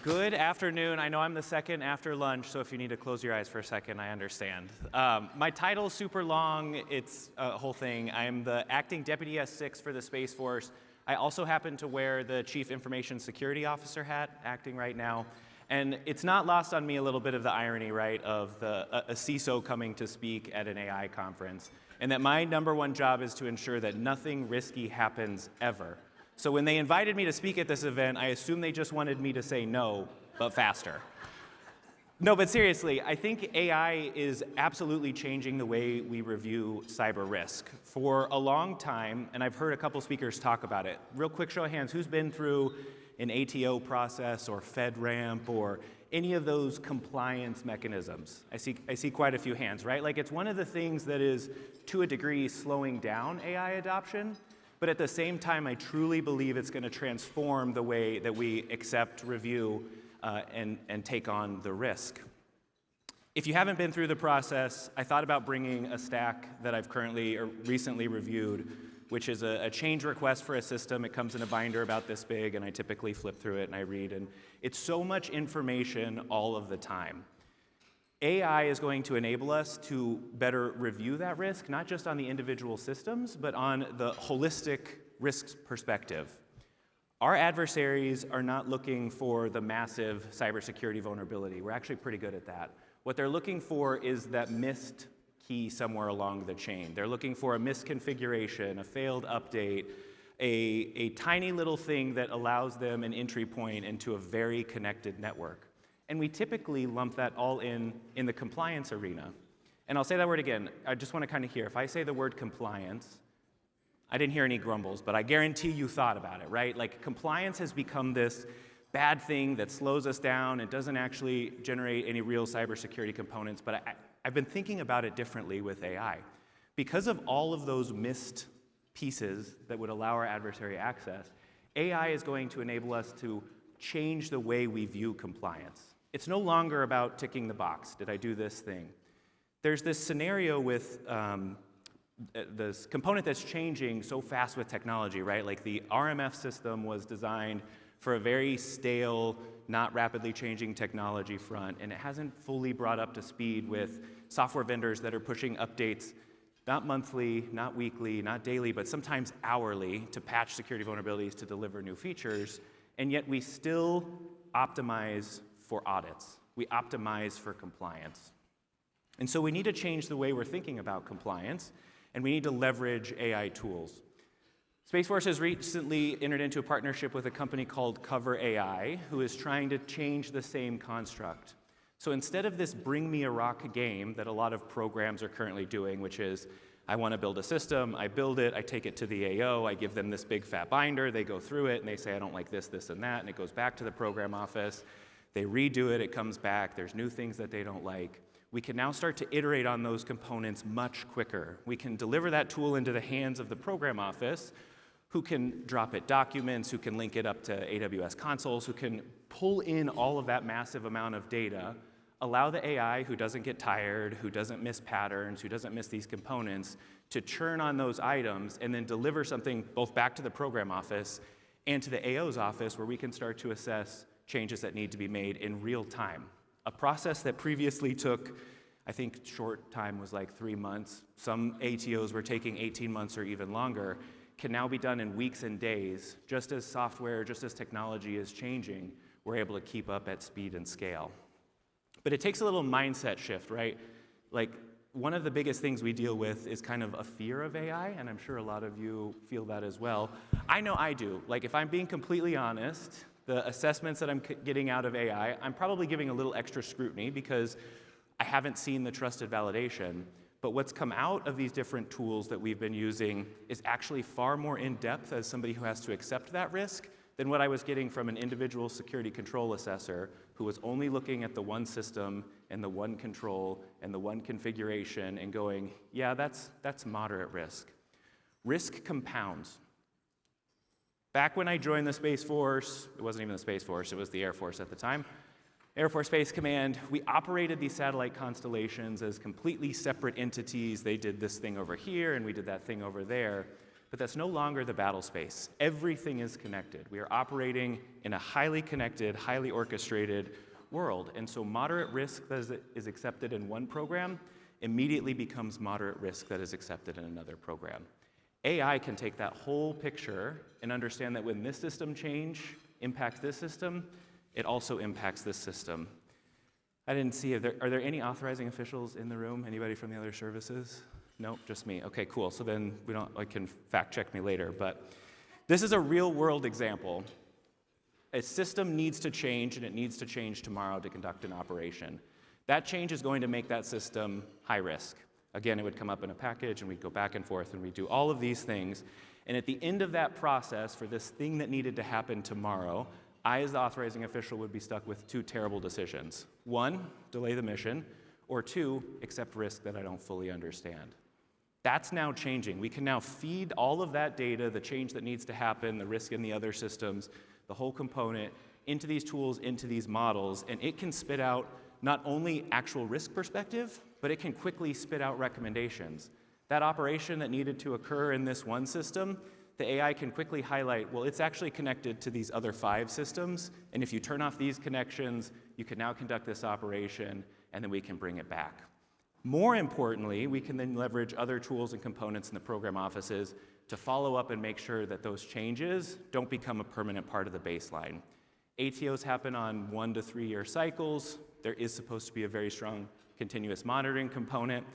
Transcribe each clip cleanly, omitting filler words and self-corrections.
Good afternoon. I know I'm the second after lunch, so if you need to close your eyes for a second, I understand. My title's super long. It's a whole thing. I am the acting Deputy S6 for the Space Force. I also happen to wear the Chief Information Security Officer hat, acting right now. And it's not lost on me a little bit of the irony, right, of a CISO coming to speak at an AI conference, and that my #1 job is to ensure that nothing risky happens ever. So when they invited me to speak at this event, I assumed they just wanted me to say no, but faster. No, but seriously, I think AI is absolutely changing the way we review cyber risk. For a long time, and I've heard a couple speakers talk about it, real quick show of hands, who's been through an ATO process or FedRAMP or any of those compliance mechanisms? I see quite a few hands, right? Like, it's one of the things that is, to a degree, slowing down AI adoption. But at the same time, I truly believe it's going to transform the way that we accept, review, and take on the risk. If you haven't been through the process, I thought about bringing a stack that I've currently or recently reviewed, which is a change request for a system. It comes in a binder about this big, and I typically flip through it and I read. And it's so much information all of the time. AI is going to enable us to better review that risk, not just on the individual systems, but on the holistic risk perspective. Our adversaries are not looking for the massive cybersecurity vulnerability. We're actually pretty good at that. What they're looking for is that missed key somewhere along the chain. They're looking for a misconfiguration, a failed update, a tiny little thing that allows them an entry point into a very connected network. And we typically lump that all in the compliance arena. And I'll say that word again. I just want to kind of hear. If I say the word compliance, I didn't hear any grumbles, but I guarantee you thought about it, right? Like, compliance has become this bad thing that slows us down. It doesn't actually generate any real cybersecurity components. But I've been thinking about it differently with AI. Because of all of those missed pieces that would allow our adversary access, AI is going to enable us to change the way we view compliance. It's no longer about ticking the box. Did I do this thing? There's this scenario with this component that's changing so fast with technology, right? Like, the RMF system was designed for a very stale, not rapidly changing technology front, and it hasn't fully brought up to speed with software vendors that are pushing updates not monthly, not weekly, not daily, but sometimes hourly to patch security vulnerabilities to deliver new features, and yet we still optimize for audits. We optimize for compliance. And so we need to change the way we're thinking about compliance, and we need to leverage AI tools. Space Force has recently entered into a partnership with a company called Cover AI, who is trying to change the same construct. So instead of this bring me a rock game that a lot of programs are currently doing, which is, I want to build a system, I build it, I take it to the AO, I give them this big fat binder, they go through it, and they say, I don't like this, this, and that, and it goes back to the program office. They redo it, it comes back, there's new things that they don't like. We can now start to iterate on those components much quicker. We can deliver that tool into the hands of the program office, who can drop it documents, who can link it up to AWS consoles, who can pull in all of that massive amount of data, allow the AI, who doesn't get tired, who doesn't miss patterns, who doesn't miss these components, to churn on those items and then deliver something both back to the program office and to the AO's office, where we can start to assess changes that need to be made in real time. A process that previously took, I think short time was like 3 months. Some ATOs were taking 18 months or even longer, can now be done in weeks and days. Just as software, just as technology is changing, we're able to keep up at speed and scale. But it takes a little mindset shift, right? Like, one of the biggest things we deal with is kind of a fear of AI, and I'm sure a lot of you feel that as well. I know I do. Like, if I'm being completely honest, the assessments that I'm getting out of AI, I'm probably giving a little extra scrutiny because I haven't seen the trusted validation. But what's come out of these different tools that we've been using is actually far more in-depth as somebody who has to accept that risk than what I was getting from an individual security control assessor who was only looking at the one system and the one control and the one configuration and going, yeah, that's moderate risk. Risk compounds. Back when I joined the Space Force, it wasn't even the Space Force, it was the Air Force at the time, Air Force Space Command, we operated these satellite constellations as completely separate entities. They did this thing over here, and we did that thing over there. but that's no longer the battle space. Everything is connected. We are operating in a highly connected, highly orchestrated world. And so moderate risk that is accepted in one program immediately becomes moderate risk that is accepted in another program. AI can take that whole picture and understand that when this system change impacts this system, it also impacts this system. I didn't see, are there any authorizing officials in the room? Anybody from the other services? Nope, just me. Okay, cool. So then I can fact check me later. But this is a real world example. A system needs to change, and it needs to change tomorrow to conduct an operation. That change is going to make that system high risk. Again, it would come up in a package, and we'd go back and forth, and we'd do all of these things. And at the end of that process, for this thing that needed to happen tomorrow, I, as the authorizing official, would be stuck with two terrible decisions. One, delay the mission, or two, accept risk that I don't fully understand. That's now changing. We can now feed all of that data, the change that needs to happen, the risk in the other systems, the whole component, into these tools, into these models, and it can spit out not only actual risk perspective, but it can quickly spit out recommendations. That operation that needed to occur in this one system, the AI can quickly highlight, well, it's actually connected to these other 5 systems, and if you turn off these connections, you can now conduct this operation, and then we can bring it back. More importantly, we can then leverage other tools and components in the program offices to follow up and make sure that those changes don't become a permanent part of the baseline. ATOs happen on 1 to 3 year cycles. There is supposed to be a very strong continuous monitoring component,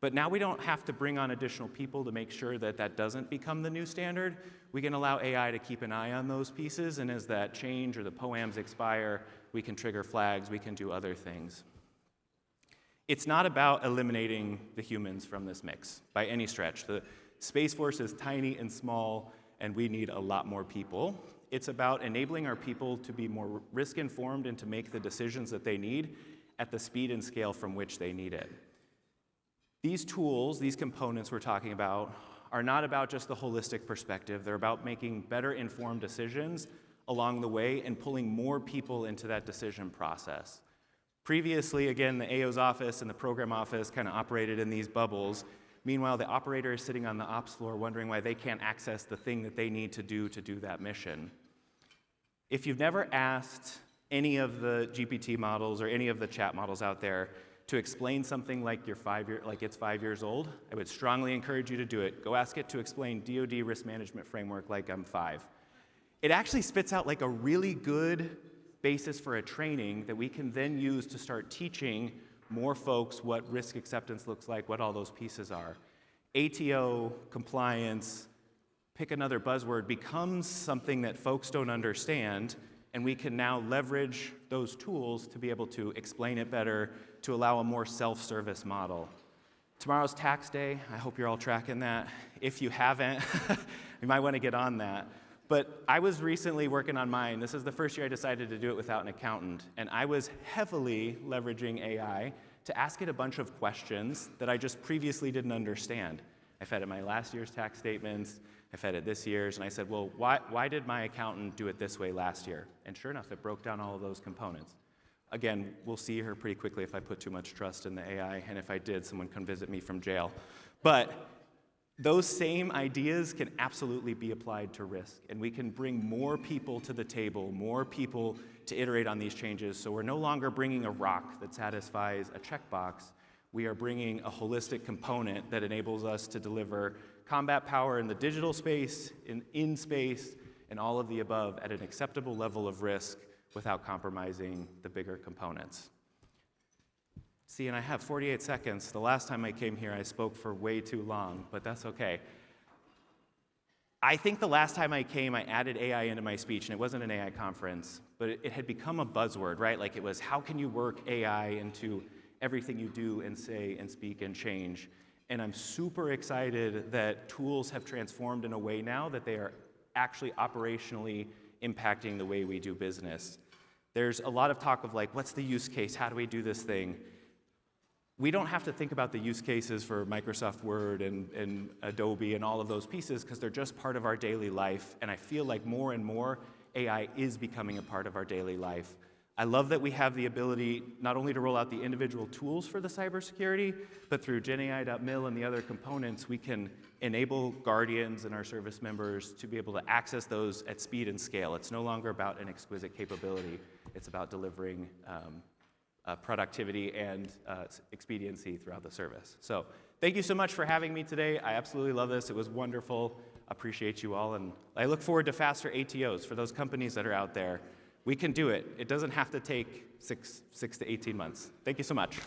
but now we don't have to bring on additional people to make sure that that doesn't become the new standard. We can allow AI to keep an eye on those pieces, and as that change or the POAMs expire, we can trigger flags, we can do other things. It's not about eliminating the humans from this mix by any stretch. The Space Force is tiny and small, and we need a lot more people. It's about enabling our people to be more risk-informed and to make the decisions that they need at the speed and scale from which they need it. These tools, these components we're talking about, are not about just the holistic perspective. They're about making better informed decisions along the way and pulling more people into that decision process. Previously, again, the AO's office and the program office kind of operated in these bubbles. Meanwhile, the operator is sitting on the ops floor wondering why they can't access the thing that they need to do that mission. If you've never asked any of the GPT models or any of the chat models out there to explain something like it's 5 years old, I would strongly encourage you to do it. Go ask it to explain DoD risk management framework like I'm 5. It actually spits out like a really good basis for a training that we can then use to start teaching more folks what risk acceptance looks like, what all those pieces are. ATO, compliance, pick another buzzword, becomes something that folks don't understand, and we can now leverage those tools to be able to explain it better, to allow a more self-service model. Tomorrow's tax day. I hope you're all tracking that. If you haven't, you might want to get on that. But I was recently working on mine. This is the first year I decided to do it without an accountant. And I was heavily leveraging AI to ask it a bunch of questions that I just previously didn't understand. I fed it my last year's tax statements. I fed it this year's. And I said, well, why did my accountant do it this way last year? And sure enough, it broke down all of those components. Again, we'll see her pretty quickly if I put too much trust in the AI. And if I did, someone come visit me from jail. But those same ideas can absolutely be applied to risk, and we can bring more people to the table, more people to iterate on these changes, so we're no longer bringing a rock that satisfies a checkbox. We are bringing a holistic component that enables us to deliver combat power in the digital space, in space, and all of the above at an acceptable level of risk without compromising the bigger components. See, and I have 48 seconds. The last time I came here, I spoke for way too long, but that's okay. I think the last time I came, I added AI into my speech, and it wasn't an AI conference, but it had become a buzzword, right? Like it was, how can you work AI into everything you do and say and speak and change? And I'm super excited that tools have transformed in a way now that they are actually operationally impacting the way we do business. There's a lot of talk of like, what's the use case? How do we do this thing? We don't have to think about the use cases for Microsoft Word and Adobe and all of those pieces because they're just part of our daily life. And I feel like more and more AI is becoming a part of our daily life. I love that we have the ability not only to roll out the individual tools for the cybersecurity, but through GenAI.mil and the other components, we can enable Guardians and our service members to be able to access those at speed and scale. It's no longer about an exquisite capability. It's about delivering productivity and expediency throughout the service. So thank you so much for having me today. I absolutely love this. It was wonderful. Appreciate you all. And I look forward to faster ATOs for those companies that are out there. We can do it. It doesn't have to take 6 to 18 months. Thank you so much.